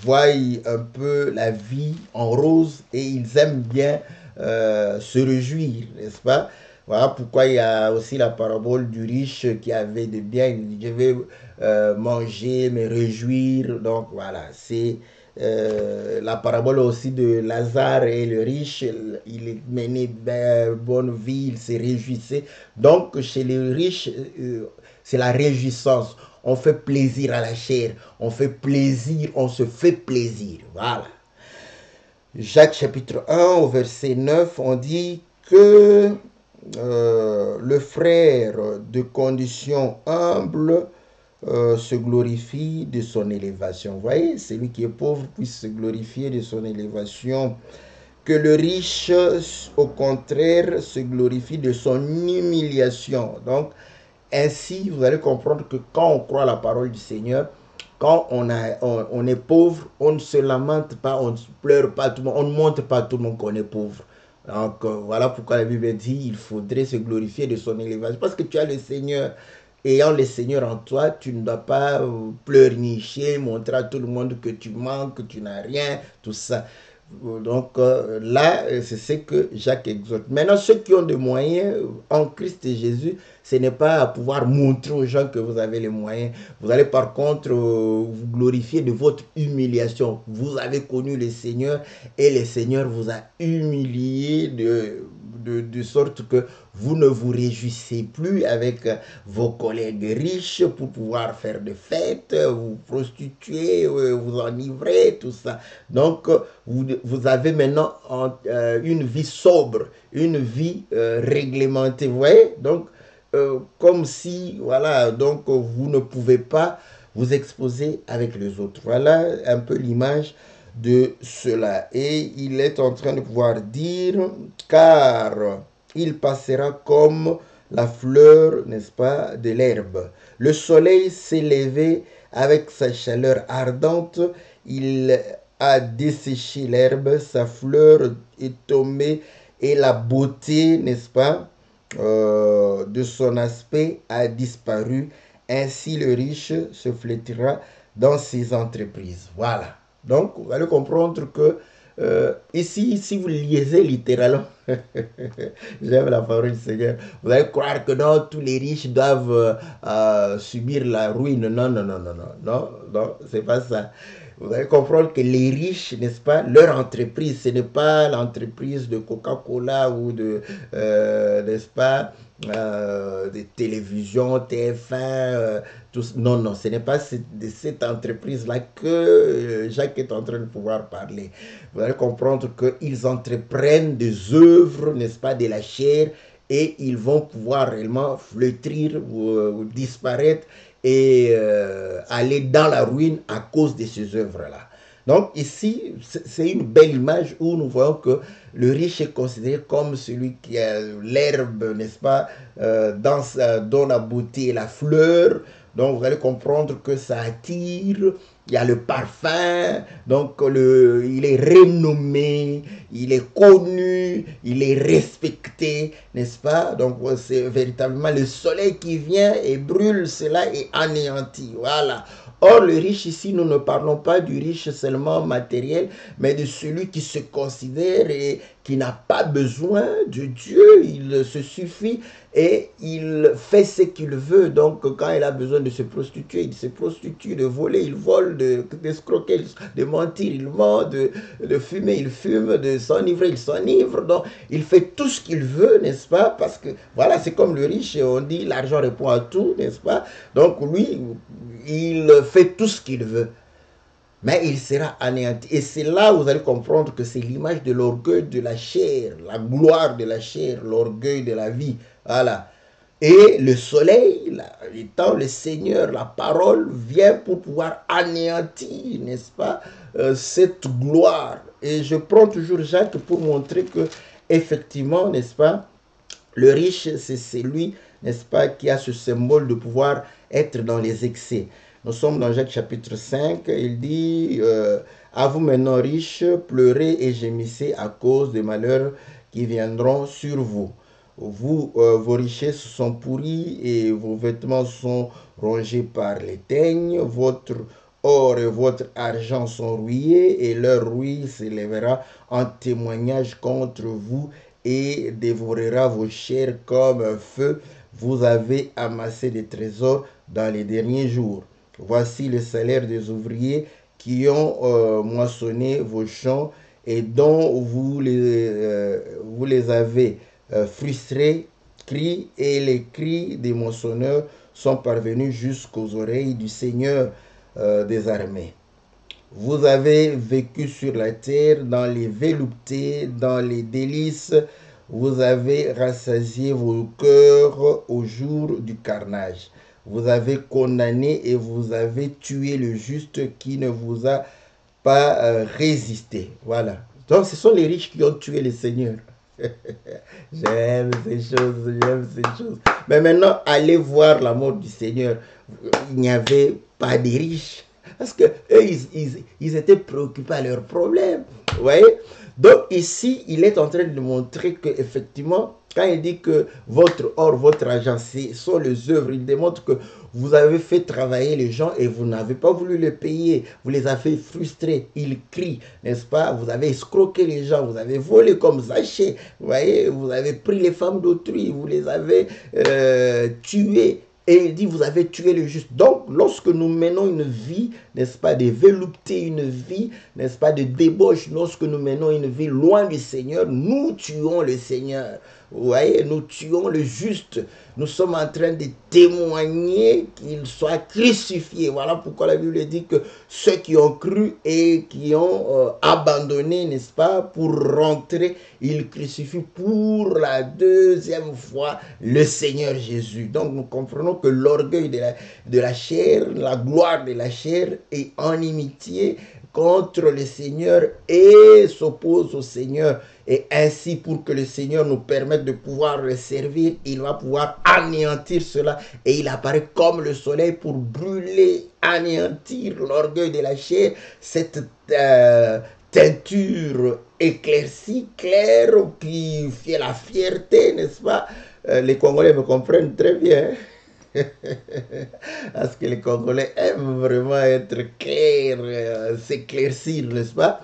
voient un peu la vie en rose, et ils aiment bien se réjouir, n'est-ce pas? Voilà pourquoi il y a aussi la parabole du riche qui avait des biens. Il dit, je vais manger, me réjouir. Donc voilà, c'est la parabole aussi de Lazare et le riche. Il menait bonne vie, il se réjouissait. Donc chez les riches, c'est la réjouissance. On fait plaisir à la chair. On fait plaisir, on se fait plaisir. Voilà. Jacques chapitre 1 au verset 9, on dit que le frère de condition humble se glorifie de son élévation. Vous voyez, celui qui est pauvre puisse se glorifier de son élévation. Que le riche, au contraire, se glorifie de son humiliation. Donc, ainsi, vous allez comprendre que quand on croit la parole du Seigneur, quand on est pauvre, on ne se lamente pas, on ne pleure pas tout le monde, on ne montre pas à tout le monde qu'on est pauvre. Donc, voilà pourquoi la Bible dit il faudrait se glorifier de son élévation. Parce que tu as le Seigneur. Ayant le Seigneur en toi, tu ne dois pas pleurnicher, montrer à tout le monde que tu manques, que tu n'as rien, tout ça. Donc là, c'est ce que Jacques exhorte. Maintenant, ceux qui ont des moyens en Christ et Jésus, ce n'est pas à pouvoir montrer aux gens que vous avez les moyens. Vous allez par contre vous glorifier de votre humiliation. Vous avez connu le Seigneur et le Seigneur vous a humilié de sorte que vous ne vous réjouissez plus avec vos collègues riches pour pouvoir faire des fêtes, vous prostituer, vous enivrer, tout ça. Donc, vous avez maintenant une vie sobre, une vie réglementée, vous voyez? Donc, comme si, voilà, donc vous ne pouvez pas vous exposer avec les autres. Voilà un peu l'image de cela. Et il est en train de pouvoir dire, car il passera comme la fleur, n'est-ce pas, de l'herbe. Le soleil s'est levé avec sa chaleur ardente, il a desséché l'herbe, sa fleur est tombée et la beauté, n'est-ce pas, de son aspect a disparu. Ainsi le riche se flétira dans ses entreprises. Voilà. Donc, vous allez comprendre que ici, si vous lisez littéralement, j'aime la parole du Seigneur, vous allez croire que non, tous les riches doivent subir la ruine. Non, non, non, non, non, non, non, c'est pas ça. Vous allez comprendre que les riches, n'est-ce pas, leur entreprise, ce n'est pas l'entreprise de Coca-Cola ou de, n'est-ce pas, de télévision, TF1, tout, non, non, ce n'est pas de cette entreprise-là que Jacques est en train de pouvoir parler. Vous allez comprendre qu'ils entreprennent des œuvres, n'est-ce pas, de la chair, et ils vont pouvoir réellement flétrir ou disparaître et aller dans la ruine à cause de ces œuvres-là. Donc ici, c'est une belle image où nous voyons que le riche est considéré comme celui qui a l'herbe, n'est-ce pas, dans la beauté et la fleur. Donc vous allez comprendre que ça attire, il y a le parfum, donc il est renommé, il est connu, il est respecté, n'est-ce pas? Donc c'est véritablement le soleil qui vient et brûle cela et anéantit, voilà. Or, le riche ici, nous ne parlons pas du riche seulement matériel, mais de celui qui se considère et qui n'a pas besoin de Dieu. Il se suffit et il fait ce qu'il veut. Donc, quand il a besoin de se prostituer, il se prostitue, de voler, il vole, d'escroquer, de mentir, il ment, de fumer, il fume, de s'enivrer, il s'enivre. Donc, il fait tout ce qu'il veut, n'est-ce pas? Parce que, voilà, c'est comme le riche, on dit l'argent répond à tout, n'est-ce pas? Donc, lui, il fait tout ce qu'il veut, mais il sera anéanti. Et c'est là où vous allez comprendre que c'est l'image de l'orgueil de la chair, la gloire de la chair, l'orgueil de la vie. Voilà. Et le soleil, étant le Seigneur, la parole vient pour pouvoir anéantir, n'est-ce pas, cette gloire. Et je prends toujours Jacques pour montrer que, effectivement, n'est-ce pas, le riche, c'est celui, n'est-ce pas, qui a ce symbole de pouvoir être dans les excès. Nous sommes dans Jacques chapitre 5, il dit à vous maintenant riches, pleurez et gémissez à cause des malheurs qui viendront sur vous. Vos richesses sont pourries et vos vêtements sont rongés par les teignes. Votre or et votre argent sont rouillés et leur rouille s'élèvera en témoignage contre vous et dévorera vos chairs comme un feu. Vous avez amassé des trésors dans les derniers jours. Voici le salaire des ouvriers qui ont moissonné vos champs et dont vous les avez frustrés. Cris et les cris des moissonneurs sont parvenus jusqu'aux oreilles du Seigneur des armées. Vous avez vécu sur la terre dans les veluptés, dans les délices. Vous avez rassasié vos cœurs au jour du carnage. Vous avez condamné et vous avez tué le juste qui ne vous a pas résisté. Voilà. Donc, ce sont les riches qui ont tué le Seigneur. J'aime ces choses, j'aime ces choses. Mais maintenant, allez voir la mort du Seigneur. Il n'y avait pas de riches. Parce que eux, ils étaient préoccupés à leurs problèmes. Vous voyez? Donc ici, il est en train de montrer qu'effectivement, quand il dit que votre or, votre argent, ce sont les œuvres, il démontre que vous avez fait travailler les gens et vous n'avez pas voulu les payer. Vous les avez frustrés. Ils crient, n'est-ce pas? Vous avez escroqué les gens, vous avez volé comme Zachée. Vous voyez, vous avez pris les femmes d'autrui, vous les avez tuées. Et il dit, vous avez tué le juste. Donc, lorsque nous menons une vie, n'est-ce pas, de velupté, une vie, n'est-ce pas, de débauche, lorsque nous menons une vie loin du Seigneur, nous tuons le Seigneur. Vous voyez, nous tuons le juste. Nous sommes en train de témoigner qu'il soit crucifié. Voilà pourquoi la Bible dit que ceux qui ont cru et qui ont abandonné, n'est-ce pas, pour rentrer, ils crucifient pour la deuxième fois le Seigneur Jésus. Donc nous comprenons que l'orgueil de la chair, la gloire de la chair est en inimitié contre le Seigneur et s'oppose au Seigneur. Et ainsi, pour que le Seigneur nous permette de pouvoir le servir, il va pouvoir anéantir cela. Et il apparaît comme le soleil pour brûler, anéantir l'orgueil de la chair, cette teinture éclaircie, claire, qui fait la fierté, n'est-ce pas? Les Congolais me comprennent très bien. Parce que les Congolais aiment vraiment être clairs, s'éclaircir, n'est-ce pas?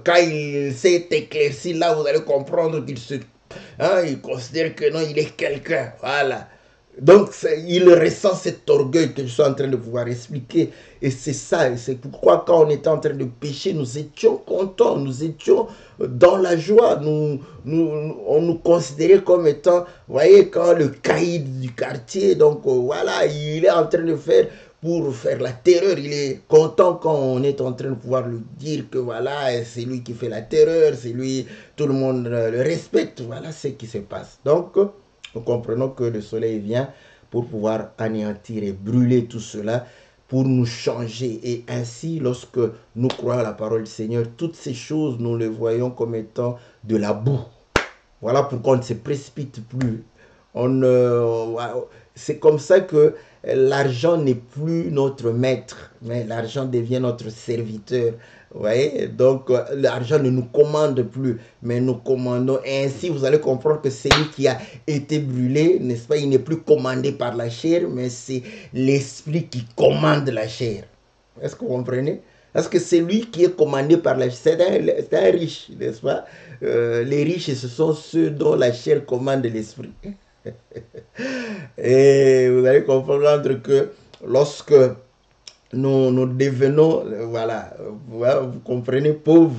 Quand il s'est éclairci, là, vous allez comprendre qu'il il considère que non, il est quelqu'un. Voilà. Donc, il ressent cet orgueil que je suis en train de pouvoir expliquer. Et c'est ça, et c'est pourquoi quand on était en train de pécher, nous étions contents, nous étions dans la joie. On nous considérait comme étant, vous voyez, quand le caïd du quartier, donc voilà, il est en train de faire, pour faire la terreur, il est content quand on est en train de pouvoir lui dire que voilà, c'est lui qui fait la terreur, c'est lui, tout le monde le respecte, voilà ce qui se passe. Donc, nous comprenons que le soleil vient pour pouvoir anéantir et brûler tout cela, pour nous changer. Et ainsi, lorsque nous croyons à la parole du Seigneur, toutes ces choses, nous les voyons comme étant de la boue. Voilà pourquoi on ne se précipite plus. C'est comme ça que l'argent n'est plus notre maître, mais l'argent devient notre serviteur. Vous voyez, donc l'argent ne nous commande plus, mais nous commandons. Et ainsi, vous allez comprendre que celui qui a été brûlé, n'est-ce pas, il n'est plus commandé par la chair, mais c'est l'esprit qui commande la chair. Est-ce que vous comprenez? Parce que celui qui est commandé par la chair, c'est un riche, n'est-ce pas? Les riches, ce sont ceux dont la chair commande l'esprit. Et vous allez comprendre que lorsque nous devenons, voilà, vous comprenez, pauvres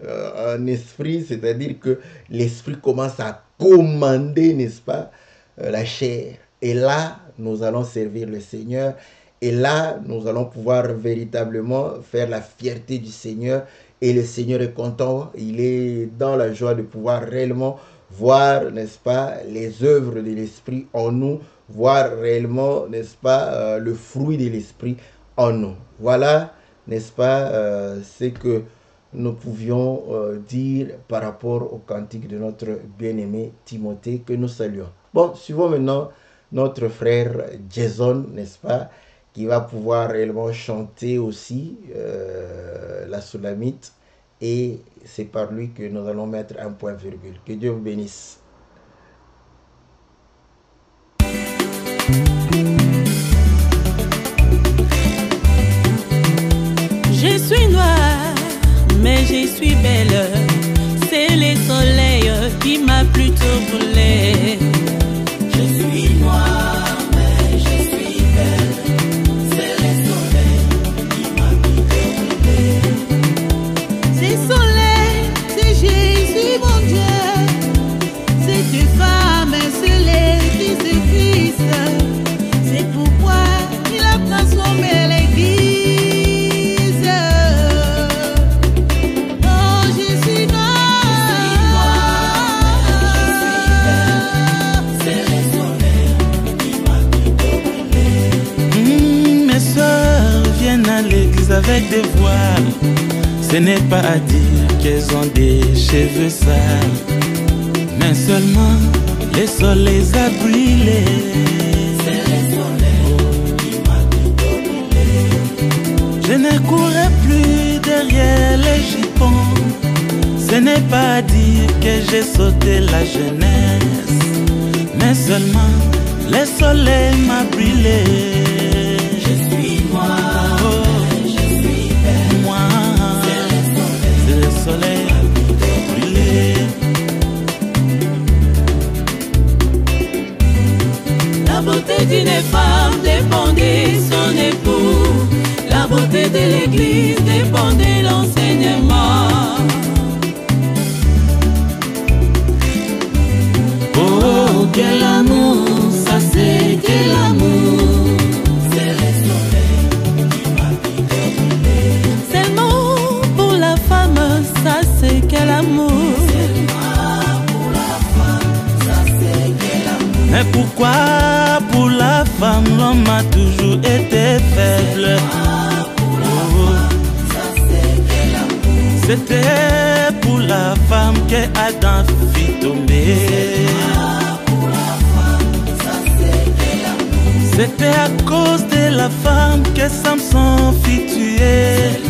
en esprit, c'est-à-dire que l'esprit commence à commander, n'est-ce pas, la chair. Et là, nous allons servir le Seigneur. Et là, nous allons pouvoir véritablement faire la fierté du Seigneur. Et le Seigneur est content, il est dans la joie de pouvoir réellement voir, n'est-ce pas, les œuvres de l'Esprit en nous, voir réellement, n'est-ce pas, le fruit de l'Esprit en nous. Voilà, n'est-ce pas, ce que nous pouvions dire par rapport au cantique de notre bien-aimé Timothée que nous saluons. Bon, suivons maintenant notre frère Jason, n'est-ce pas, qui va pouvoir réellement chanter aussi la Soulamite. Et c'est par lui que nous allons mettre un point virgule. Que Dieu vous bénisse. Je suis noire, mais je suis belle. C'est le soleil qui m'a plutôt brûlé. Je suis noire, mais je suis belle. C'est le soleil qui m'a plutôt brûlé. C'est soleil, c'est Jésus mon Dieu. C'est une femme, c'est l'Église de Christ. C'est pourquoi il a transformé l'Église. Avec des voiles, ce n'est pas à dire qu'elles ont des cheveux sales, mais seulement le soleil a brûlé. C'est le soleil qui m'a plutôt brûlé. Je ne courais plus derrière les jupons, ce n'est pas à dire que j'ai sauté la jeunesse, mais seulement le soleil m'a brûlé. Je suis noire, je suis belle. Moi, c'est le soleil brûlé. La beauté d'une femme dépend de son époux. La beauté de l'église dépend de l'enseignement. Oh, quel amour, ça c'est quel amour. C'est le soleil qui m'a plutôt brûlé. Seulement pour la femme, ça c'est quel amour. Seulement pour la femme, ça c'est quel amour. Mais pourquoi pour la femme l'homme a toujours été faible? Pour la femme, ça c'est C'était pour la femme que Adam fit tomber. C'était à cause de la femme que Samson fit tuer.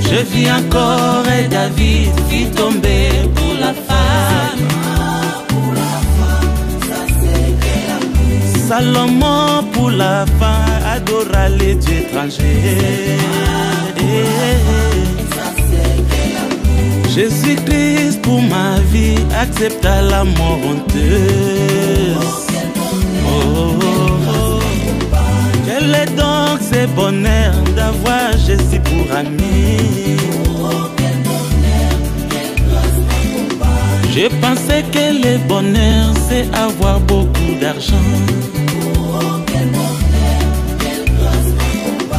Je vis encore et David fit tomber pour la femme. Salomon pour la femme adora les dieux étrangers. Jésus-Christ pour ma vie accepta la mort honteuse. Quel est donc ce bonheur d'avoir Jésus pour ami? Je pensais que le bonheur c'est avoir beaucoup d'argent.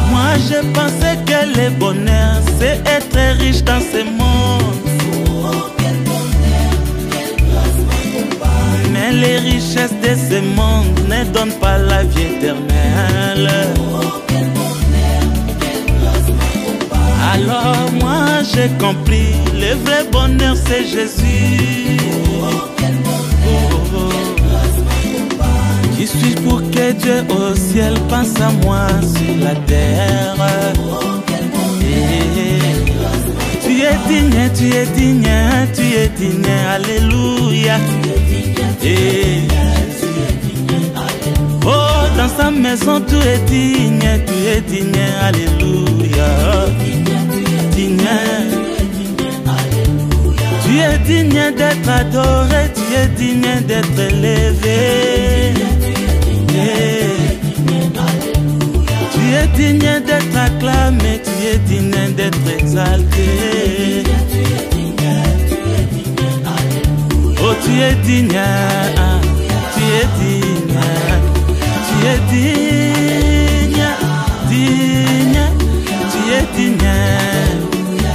Moi je pensais que le bonheur c'est être riche dans ce monde. Mais les richesses de ce monde ne donnent pas la vie éternelle. Alors moi j'ai compris, le vrai bonheur c'est Jésus. Qui suis-je pour que Dieu au ciel pense à moi sur la terre? Tu es digne, tu es digne, tu es digne, alléluia. Oh, dans sa maison tout est digne, tu es digne, alléluia. Digne. Tu es digne d'être adoré, tu es digne d'être élevé. Tu es digne d'être acclamé, tu es digne d'être exalté. Oh, tu es digne, tu es digne, tu es digne, digne, tu es digne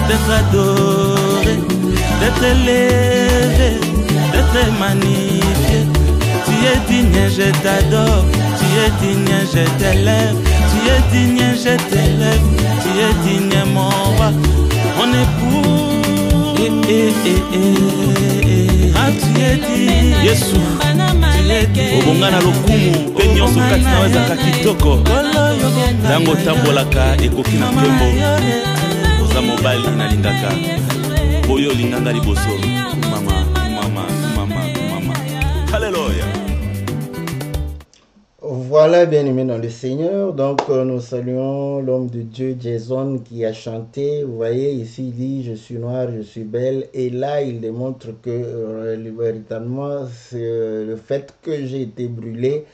d'être adoré, d'être élevé, d'être magnifié. Tu es digne, je t'adore, tu es digne, je t'élève, tu es digne, je t'élève, tu es digne, mon roi, mon époux. Ah, tu es digne, Yesu, tu es digne. obongana lokumu pe nyonso kati na wezaka kitoko ntango otambolaka ekoki na nkembo oza mobali nalingaka oyo olinganga liboso mama. Alléluia. Voilà, bien-aimés dans le Seigneur. Donc, nous saluons l'homme de Dieu, Jason, qui a chanté. Vous voyez, ici, il dit, je suis noir, je suis belle. Et là, il démontre que, véritablement, c'est le fait que j'ai été brûlé.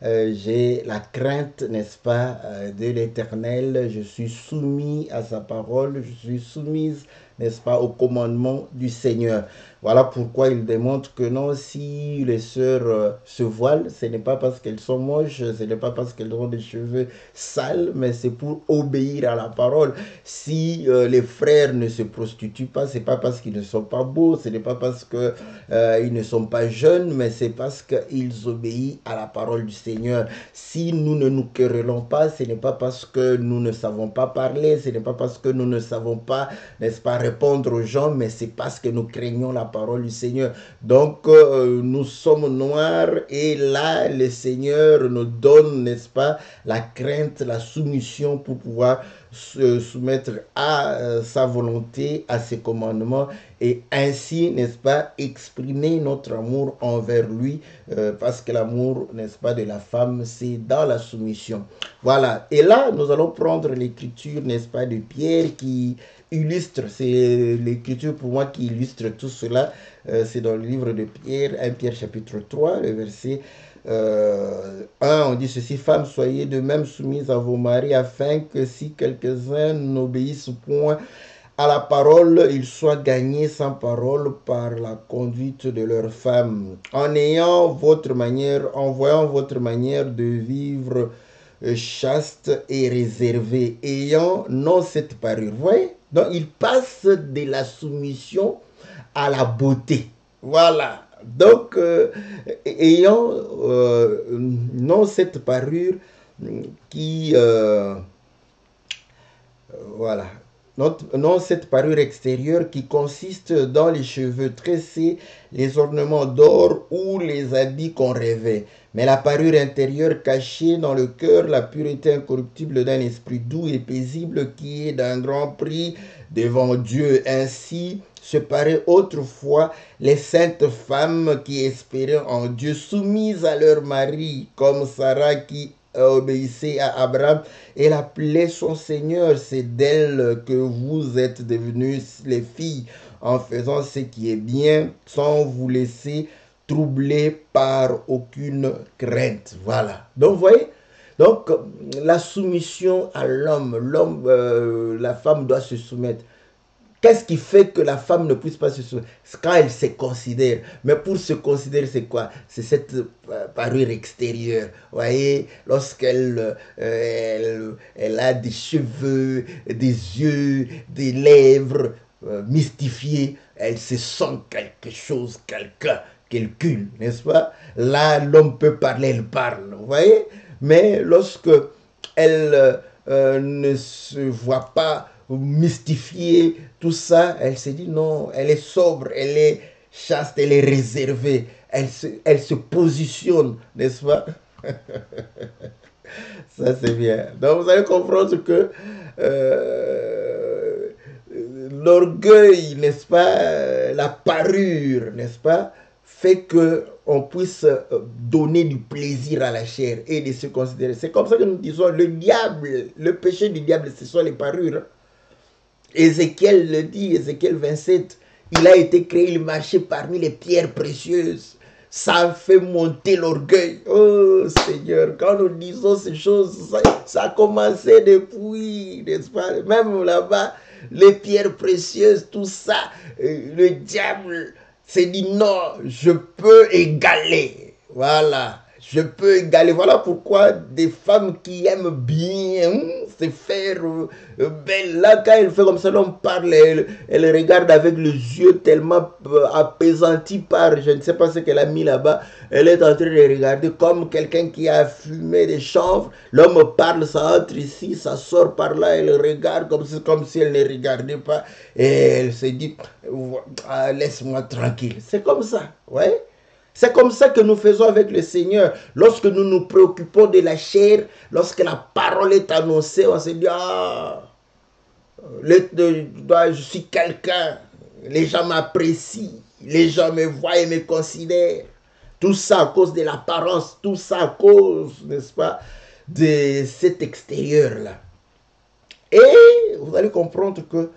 J'ai la crainte, n'est-ce pas, de l'Éternel. Je suis soumis à sa parole. Je suis soumise, n'est-ce pas, au commandement du Seigneur. Voilà pourquoi il démontre que non, si les sœurs se voilent, ce n'est pas parce qu'elles sont moches, ce n'est pas parce qu'elles ont des cheveux sales, mais c'est pour obéir à la parole. Si les frères ne se prostituent pas, ce n'est pas parce qu'ils ne sont pas beaux, ce n'est pas parce qu'ils ne sont pas jeunes, mais c'est parce qu'ils obéissent à la parole du Seigneur. Si nous ne nous querellons pas, ce n'est pas parce que nous ne savons pas parler, ce n'est pas parce que nous ne savons pas, n'est-ce pas, répondre aux gens, mais c'est parce que nous craignons la parole du Seigneur. Donc, nous sommes noirs et là, le Seigneur nous donne, n'est-ce pas, la crainte, la soumission pour pouvoir se soumettre à sa volonté, à ses commandements et ainsi, n'est-ce pas, exprimer notre amour envers lui parce que l'amour, n'est-ce pas, de la femme, c'est dans la soumission. Voilà. Et là, nous allons prendre l'écriture, n'est-ce pas, de Pierre qui illustre, c'est l'écriture pour moi qui illustre tout cela, c'est dans le livre de Pierre, 1 Pierre chapitre 3, le verset 1, on dit ceci, femmes, soyez de même soumises à vos maris, afin que si quelques-uns n'obéissent point à la parole, ils soient gagnés sans parole par la conduite de leurs femmes, en voyant votre manière de vivre chaste et réservée, ayant non cette parure. Vous voyez? Donc, il passe de la soumission à la beauté. Voilà. Donc, ayant non cette parure qui voilà. Non, cette parure extérieure qui consiste dans les cheveux tressés, les ornements d'or ou les habits qu'on rêvait. Mais la parure intérieure cachée dans le cœur, la pureté incorruptible d'un esprit doux et paisible qui est d'un grand prix devant Dieu. Ainsi se paraient autrefois les saintes femmes qui espéraient en Dieu, soumises à leur mari, comme Sarah qui obéissait à Abraham et l'appelait son Seigneur. C'est d'elle que vous êtes devenus les filles en faisant ce qui est bien sans vous laisser troubler par aucune crainte. Voilà. Donc, vous voyez, donc la soumission à l'homme, la femme doit se soumettre. Qu'est-ce qui fait que la femme ne puisse pas se soumettre? C'est quand elle se considère. Mais pour se considérer, c'est quoi? C'est cette parure extérieure. Vous voyez, lorsqu'elle elle a des cheveux, des yeux, des lèvres mystifiées, elle se sent quelque chose, quelqu'un, n'est-ce pas? Là, l'homme peut parler, elle parle. Vous voyez? Mais lorsque elle ne se voit pas mystifier tout ça, elle se dit non, elle est sobre, elle est chaste, elle est réservée, elle se positionne, n'est-ce pas? Ça c'est bien. Donc vous allez comprendre que l'orgueil, n'est-ce pas, la parure, n'est-ce pas, fait que on puisse donner du plaisir à la chair et de se considérer. C'est comme ça que nous disons, le diable, le péché du diable, ce sont les parures. Ézéchiel le dit, Ézéchiel 27, il a été créé, il marchait parmi les pierres précieuses. Ça fait monter l'orgueil. Oh Seigneur, quand nous disons ces choses, ça a commencé depuis, n'est-ce pas? Même là-bas, les pierres précieuses, tout ça, le diable s'est dit non, je peux égaler. Voilà. Je peux égaler. Voilà pourquoi des femmes qui aiment bien se faire belle. Là, quand elle fait comme ça, l'homme parle, elle regarde avec les yeux tellement apaisantis par, je ne sais pas ce qu'elle a mis là-bas. Elle est en train de regarder comme quelqu'un qui a fumé des chanvres. L'homme parle, ça entre ici, ça sort par là. Elle regarde comme si elle ne regardait pas. Et elle se dit, laisse-moi tranquille. C'est comme ça, ouais. C'est comme ça que nous faisons avec le Seigneur. Lorsque nous nous préoccupons de la chair, lorsque la parole est annoncée, on se dit, ah, je suis quelqu'un, les gens m'apprécient, les gens me voient et me considèrent. Tout ça à cause de l'apparence, tout ça à cause, n'est-ce pas, de cet extérieur-là. Et vous allez comprendre que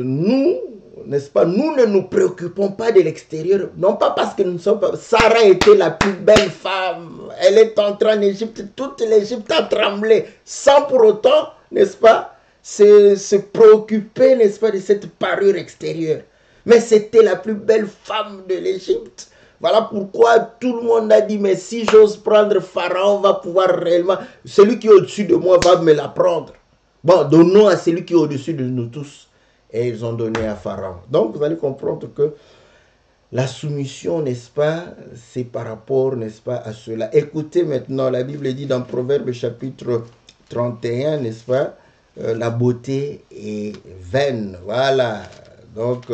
nous, n'est-ce pas, nous ne nous préoccupons pas de l'extérieur, non pas parce que nous ne sommes pas... Sarah était la plus belle femme, elle est entrée en Égypte, toute l'Égypte a tremblé, sans pour autant, n'est-ce pas, se préoccuper, n'est-ce pas, de cette parure extérieure. Mais c'était la plus belle femme de l'Égypte. Voilà pourquoi tout le monde a dit, mais si j'ose prendre Pharaon, va pouvoir réellement... Celui qui est au-dessus de moi va me la prendre. Bon, donnons à celui qui est au-dessus de nous tous. Et ils ont donné à Pharaon. Donc, vous allez comprendre que la soumission, n'est-ce pas, c'est par rapport, n'est-ce pas, à cela. Écoutez maintenant, la Bible dit dans Proverbe chapitre 31, n'est-ce pas, la beauté est vaine. Voilà. Donc,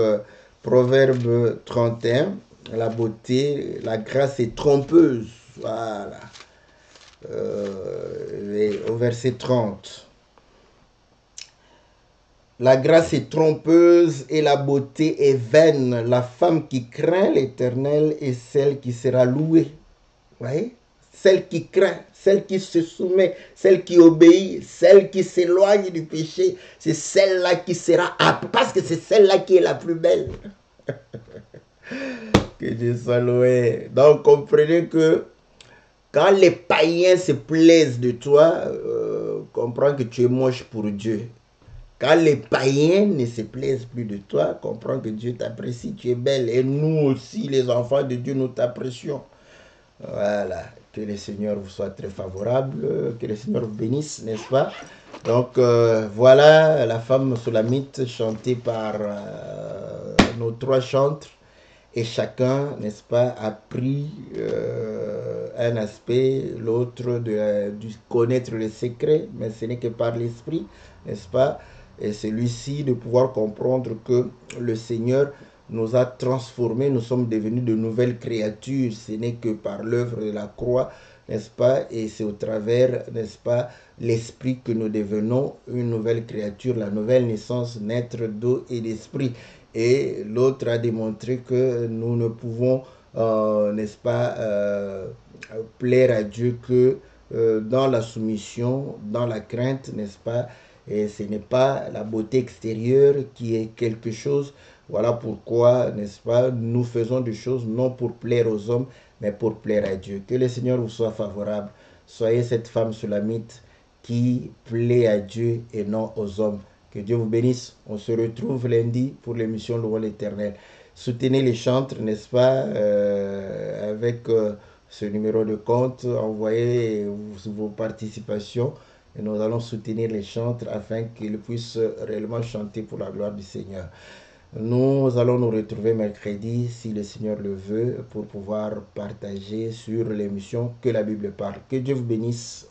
Proverbe 31, la beauté, la grâce est trompeuse. Voilà. Au verset 30. La grâce est trompeuse et la beauté est vaine. La femme qui craint l'Éternel est celle qui sera louée. Vous voyez? Celle qui craint, celle qui se soumet, celle qui obéit, celle qui s'éloigne du péché, c'est celle-là qui sera apte, parce que c'est celle-là qui est la plus belle. Que Dieu soit loué. Donc comprenez que quand les païens se plaisent de toi, comprends que tu es moche pour Dieu. Quand les païens ne se plaisent plus de toi, comprends que Dieu t'apprécie, tu es belle. Et nous aussi, les enfants de Dieu, nous t'apprécions. Voilà. Que le Seigneur vous soit très favorable. Que le Seigneur vous bénisse, n'est-ce pas? Donc, voilà la femme soulamite chantée par nos trois chantres. et chacun, n'est-ce pas, a pris un aspect, l'autre de connaître les secrets, mais ce n'est que par l'esprit, n'est-ce pas? Et celui-ci de pouvoir comprendre que le Seigneur nous a transformés, nous sommes devenus de nouvelles créatures, ce n'est que par l'œuvre de la croix, n'est-ce pas? Et c'est au travers, n'est-ce pas, l'esprit que nous devenons une nouvelle créature, la nouvelle naissance, naître d'eau et d'esprit. Et l'autre a démontré que nous ne pouvons, n'est-ce pas, plaire à Dieu que dans la soumission, dans la crainte, n'est-ce pas? Et ce n'est pas la beauté extérieure qui est quelque chose. Voilà pourquoi, n'est-ce pas, nous faisons des choses non pour plaire aux hommes, mais pour plaire à Dieu. Que le Seigneur vous soit favorable. Soyez cette femme sulamite qui plaît à Dieu et non aux hommes. Que Dieu vous bénisse. On se retrouve lundi pour l'émission Louons l'Éternel. Soutenez les chantres, n'est-ce pas, avec ce numéro de compte. Envoyez vos participations et nous allons soutenir les chantres afin qu'ils puissent réellement chanter pour la gloire du Seigneur. Nous allons nous retrouver mercredi, si le Seigneur le veut, pour pouvoir partager sur l'émission Que la Bible parle. Que Dieu vous bénisse.